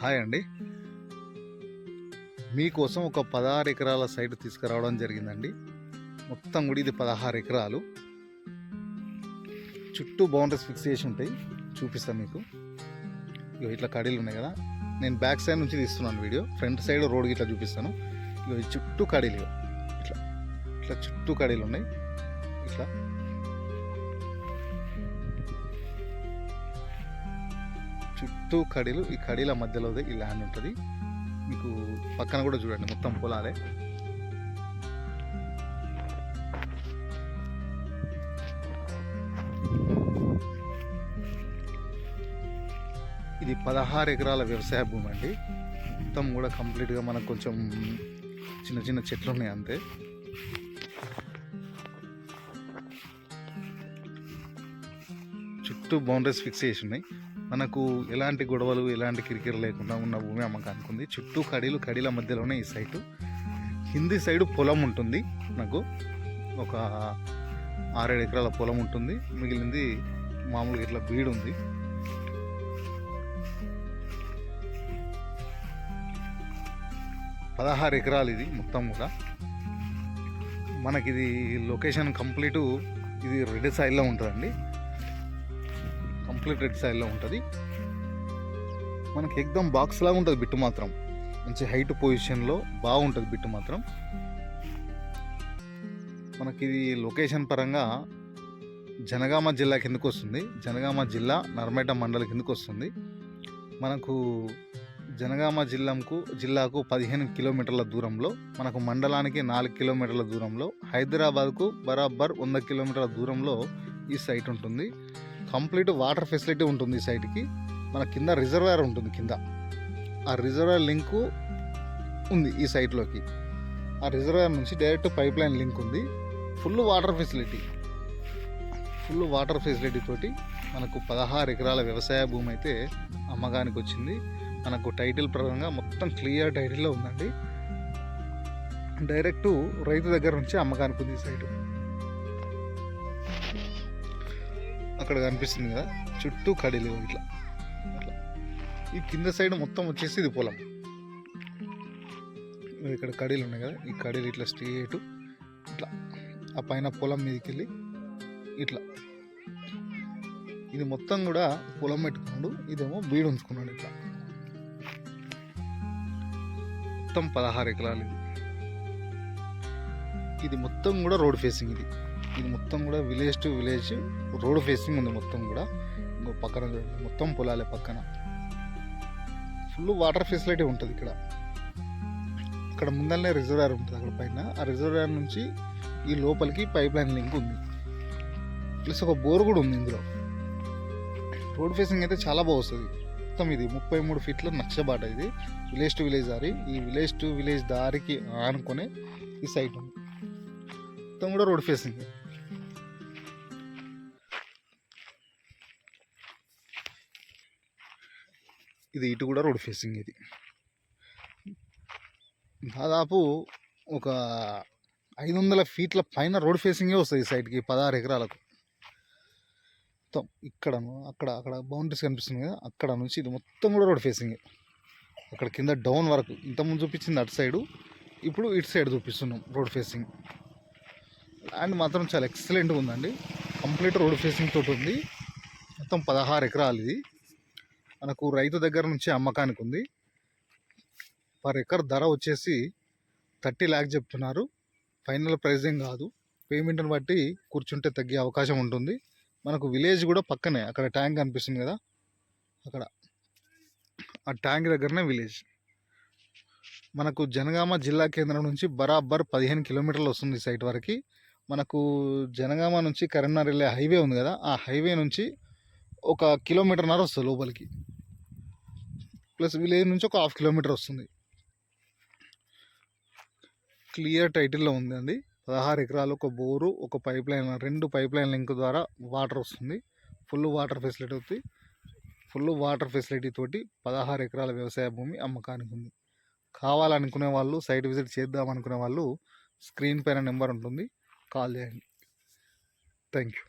Hi అండి. మీకోసం ఒక 16 ఎకరాల సైట్ తీసుకురావడం జరిగిందండి. మొత్తం కూడా ఇది 16 ఎకరాలు. చుట్టూ బౌండరీస్ ఫిక్స్ చేసి ఉంటాయి, చూపిస్తాను మీకు. ఇగో ఇట్లా కడీలు ఉన్నాయి కదా, నేను బ్యాక్ సైడ్ నుంచి తీస్తున్నాను వీడియో. ఫ్రంట్ సైడ్ రోడ్ ఇట్లా చూపిస్తాను. ఇగో చుట్టూ కడీలు, ఇట్లా ఇట్లా చుట్టూ కడీలు ఉన్నాయి. ఇట్లా చుట్టూ కడీలు, ఈ కడీల మధ్యలో ఈ ల్యాండ్ ఉంటుంది. మీకు పక్కన కూడా చూడండి, మొత్తం పొలాలే. ఇది 16 ఎకరాల వ్యవసాయ భూమి అండి. మొత్తం కూడా కంప్లీట్గా మనకు కొంచెం చిన్న చిన్న చెట్లు ఉన్నాయి అంతే. చుట్టూ బౌండరీస్ ఫిక్స్ చేసి ఉన్నాయి. మనకు ఎలాంటి గొడవలు ఎలాంటి కిరికిరి లేకుండా ఉన్న భూమి అమ్మకానికి ఉంది. చుట్టూ కడీల మధ్యలోనే ఈ సైటు. హిందీ సైడు పొలం ఉంటుంది. నాకు ఒక 6-7 ఎకరాల పొలం ఉంటుంది. మిగిలింది మామూలుగా ఇట్లా బీడు ఉంది. పదహారు ఎకరాలు ఇది మొత్తం కూడా. మనకిది లొకేషన్ కంప్లీటు ఇది రెడ్ సైడ్లో ఉంటుందండి. కంప్లీట్ రెడ్ సైడ్లో ఉంటుంది. మనకి ఎక్దమ్ బాక్స్ లాగా ఉంటుంది బిట్టు మాత్రం. మంచి హైట్ పొజిషన్లో బాగుంటుంది బిట్టు మాత్రం. మనకి ఇది లొకేషన్ పరంగా జనగామ జిల్లా కిందకు వస్తుంది. జనగామ జిల్లా నర్మేట మండలి కిందకు వస్తుంది. మనకు జనగామ జిల్లాకు 15 కిలోమీటర్ల దూరంలో, మనకు మండలానికి 4 కిలోమీటర్ల దూరంలో, హైదరాబాద్కు బరాబర్ 100 కిలోమీటర్ల దూరంలో ఈ సైట్ ఉంటుంది. కంప్లీట్ వాటర్ ఫెసిలిటీ ఉంటుంది ఈ సైట్కి. మన కింద రిజర్వాయర్ ఉంటుంది. కింద ఆ రిజర్వాయర్ లింకు ఉంది ఈ సైట్లోకి. ఆ రిజర్వాయర్ నుంచి డైరెక్ట్ పైప్ లైన్ లింక్ ఉంది. ఫుల్ వాటర్ ఫెసిలిటీ తోటి మనకు 16 ఎకరాల వ్యవసాయ భూమి అయితే అమ్మకానికి వచ్చింది. మనకు టైటిల్ పరంగా మొత్తం క్లియర్ టైటిల్లో ఉందండి. డైరెక్ట్ రైతు దగ్గర నుంచి అమ్మకానికి ఉంది ఈ సైటు. అక్కడ కనిపిస్తుంది కదా చుట్టూ కడీలు ఇట్లా. ఈ కింద సైడ్ మొత్తం వచ్చేసి ఇది పొలం. ఇక్కడ కడీలు ఉన్నాయి కదా, ఈ కడీలు ఇట్లా స్ట్రేట్ ఇట్లా ఆ పైన పొలం మీదకి వెళ్ళి ఇట్లా. ఇది మొత్తం కూడా పొలం పెట్టుకున్నాడు, ఇదేమో బీడు ఉంచుకున్నాడు. ఇట్లా మొత్తం 16 ఎకరాలు ఇది మొత్తం కూడా రోడ్ ఫేసింగ్. ఇది మొత్తం కూడా village to village road facing ఉంది మొత్తం కూడా. ఇంకో పక్కన మొత్తం పొలాలే. పక్కన ఫుల్ వాటర్ ఫెసిలిటీ ఉంటుంది ఇక్కడ. అక్కడ ముందరనే రిజర్వాయర్ ఉంటుంది అక్కడ పైన. ఆ రిజర్వాయర్ నుంచి ఈ లోపలికి పైప్ లైన్ లింక్ ఉంది. ప్లస్ ఒక బోర్ కూడా ఉంది ఇందులో. రోడ్ ఫేసింగ్ అయితే చాలా బాగా వస్తుంది. మొత్తం ఇది 33 ఫీట్ల నక్షబాట. ఇది విలేజ్ టు విలేజ్ దారి. ఈ విలేజ్ టు విలేజ్ దారికి ఆనుకొని ఈ సైట్ ఉంది. మొత్తం కూడా రోడ్ ఫేసింగ్. ఇది ఇటు కూడా రోడ్ ఫేసింగ్. ఇది దాదాపు ఒక 500 ఫీట్ల పైన రోడ్ ఫేసింగే వస్తుంది ఈ సైట్కి 16 ఎకరాలకు. మొత్తం ఇక్కడ అక్కడ బౌండరీస్ కనిపిస్తుంది కదా, అక్కడ నుంచి ఇది మొత్తం కూడా రోడ్ ఫేసింగ్. అక్కడ కింద డౌన్ వరకు ఇంతకుముందు చూపించింది అటు సైడు, ఇప్పుడు ఇటు సైడ్ చూపిస్తున్నాం రోడ్ ఫేసింగ్. ల్యాండ్ మాత్రం చాలా ఎక్సలెంట్గా ఉందండి. కంప్లీట్ రోడ్ ఫేసింగ్ తోటి ఉంది. మొత్తం 16 ఎకరాలు ఇది. మనకు రైతు దగ్గర నుంచి అమ్మకానికి ఉంది. పర్ ఎకర్ ధర వచ్చేసి 30 lakhs చెప్తున్నారు. ఫైనల్ ప్రైజింగ్ కాదు. పేమెంట్ని బట్టి కూర్చుంటే తగ్గే అవకాశం ఉంటుంది. మనకు విలేజ్ కూడా పక్కనే. అక్కడ ట్యాంక్ కనిపిస్తుంది కదా, అక్కడ ఆ ట్యాంక్ దగ్గరనే విలేజ్. మనకు జనగామ జిల్లా కేంద్రం నుంచి బరాబర్ 15 కిలోమీటర్లు వస్తుంది సైట్ వరకు. మనకు జనగామ నుంచి కరీంనగర్ వెళ్ళే హైవే ఉంది కదా, ఆ హైవే నుంచి 1 కిలోమీటర్న్నర వస్తుంది లోపలికి. ప్లస్ విలేజ్ నుంచి ఒక 1/2 కిలోమీటర్ వస్తుంది. క్లియర్ టైటిల్లో ఉందండి. 16 ఎకరాలు, ఒక బోరు, ఒక pipe line, 2 pipe line link ద్వారా వాటర్ వస్తుంది. ఫుల్ వాటర్ ఫెసిలిటీ అవుతుంది. ఫుల్ వాటర్ ఫెసిలిటీ తోటి 16 ఎకరాల వ్యవసాయ భూమి అమ్మకానికి ఉంది. కావాలనుకునే వాళ్ళు, సైట్ విజిట్ చేద్దామనుకునే వాళ్ళు స్క్రీన్ పైన నెంబర్ ఉంటుంది, కాల్ చేయండి. Thank you.